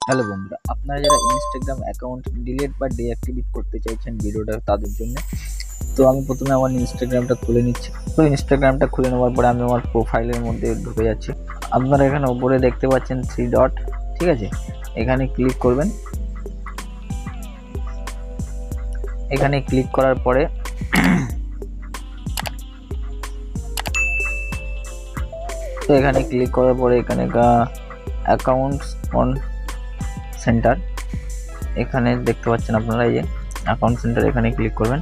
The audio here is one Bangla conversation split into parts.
হ্যালো বন্ধুরা, আপনারা যারা ইনস্টাগ্রাম অ্যাকাউন্ট ডিলিট বা ডিঅ্যাক্টিভেট করতে চাইছেন ভিডিওটা তাদের জন্য। তো আমি প্রথমে আমার ইনস্টাগ্রামটা খুলে নিচ্ছি। তো ইনস্টাগ্রামটা খুলে নেওয়ার পরে আমি আমার প্রোফাইলের মধ্যে ঢুকে যাচ্ছি। আপনারা এখানে উপরে দেখতে পাচ্ছেন 3 ডট, ঠিক আছে? এখানে ক্লিক করবেন। এখানে ক্লিক করার পরে তো এখানে ক্লিক করার পরে এখানে অ্যাকাউন্টস অন সেন্টার এখানে দেখতে পাচ্ছেন আপনারা, এই যে অ্যাকাউন্ট সেন্টার, এখানে ক্লিক করবেন।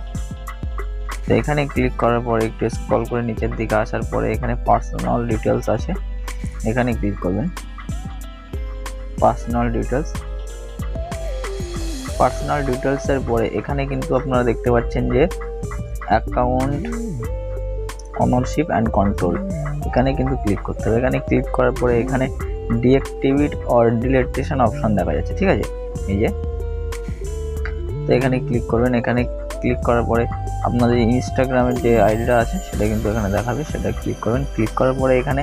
তো এখানে ক্লিক করার পরে একটু স্ক্রল করে নিচের দিকে আসার পরে এখানে পার্সোনাল ডিটেলস আছে, এখানে ক্লিক করবেন। পার্সোনাল ডিটেলসের পরে এখানে কিন্তু আপনারা দেখতে পাচ্ছেন যে অ্যাকাউন্ট ওনারশিপ অ্যান্ড কন্ট্রোল, এখানে কিন্তু ক্লিক করতে হবে। এখানে ক্লিক করার পরে এখানে ডিঅ্যাক্টিভেট অর ডিলিটেশন অপশন দেখা যাচ্ছে, ঠিক আছে? এই যে, তো এখানে ক্লিক করবেন। এখানে ক্লিক করার পরে আপনাদের ইনস্টাগ্রামের যে আইডিটা আছে সেটা কিন্তু এখানে দেখাবে, সেটা ক্লিক করবেন। ক্লিক করার পরে এখানে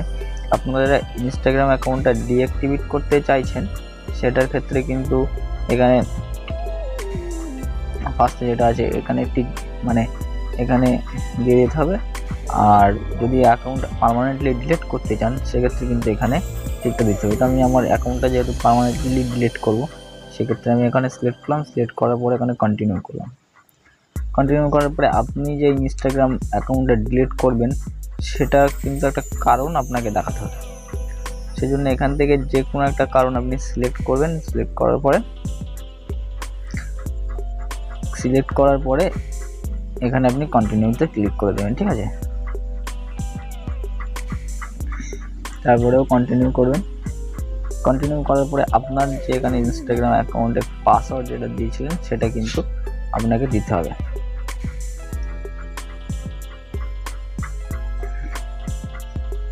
আপনারা ইনস্টাগ্রাম অ্যাকাউন্টটা ডিঅ্যাক্টিভেট করতে চাইছেন সেটার ক্ষেত্রে কিন্তু এখানে ফার্স্টে যেটা আছে এখানে টিক এখানে দিয়ে দিতে হবে। আর যদি অ্যাকাউন্ট পার্মানেন্টলি ডিলিট করতে চান সেক্ষেত্রে কিন্তু এখানে টিকটা দিতে হবে। তো আমি আমার অ্যাকাউন্টটা যেহেতু পার্মানেন্টলি ডিলিট করব সেক্ষেত্রে আমি এখানে সিলেক্ট করলাম। সিলেক্ট করার পরে এখানে কন্টিনিউ করলাম। কন্টিনিউ করার পরে আপনি যে ইনস্টাগ্রাম অ্যাকাউন্টটা ডিলিট করবেন সেটা কিন্তু একটা কারণ আপনাকে দেখাতে হবে। সেজন্য এখান থেকে যে কোনো একটা কারণ আপনি সিলেক্ট করবেন। সিলেক্ট করার পরে এখানে আপনি কন্টিনিউতে ক্লিক করে দেবেন, ঠিক আছে? তারপরেও কন্টিনিউ করবেন। কন্টিনিউ করার পরে আপনার যে এখানে ইনস্টাগ্রাম অ্যাকাউন্টে পাসওয়ার্ড যেটা দিয়েছিলেন সেটা কিন্তু আপনাকে দিতে হবে।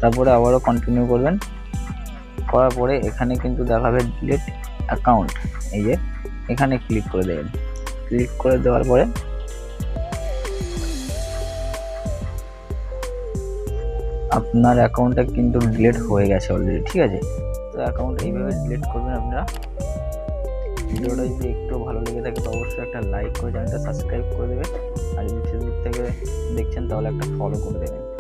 তারপরে আবারও কন্টিনিউ করবেন। করার পরে এখানে কিন্তু দেখাবে ডিলিট অ্যাকাউন্ট, এই যে এখানে ক্লিক করে দেবেন। ক্লিক করে দেওয়ার পরে আপনার অ্যাকাউন্টটা কিন্তু ডিলিট হয়ে গেছে অলরেডি, ঠিক আছে? তো অ্যাকাউন্ট এইভাবে ডিলিট করবেন আপনারা। ভিডিওটা যদি একটু ভালো লেগে থাকে তো অবশ্যই একটা লাইক করে চ্যানেলটা সাবস্ক্রাইব করে দেবেন। আর যদি ফেসবুক থেকে দেখছেন তাহলে একটা ফলো করে দেবেন।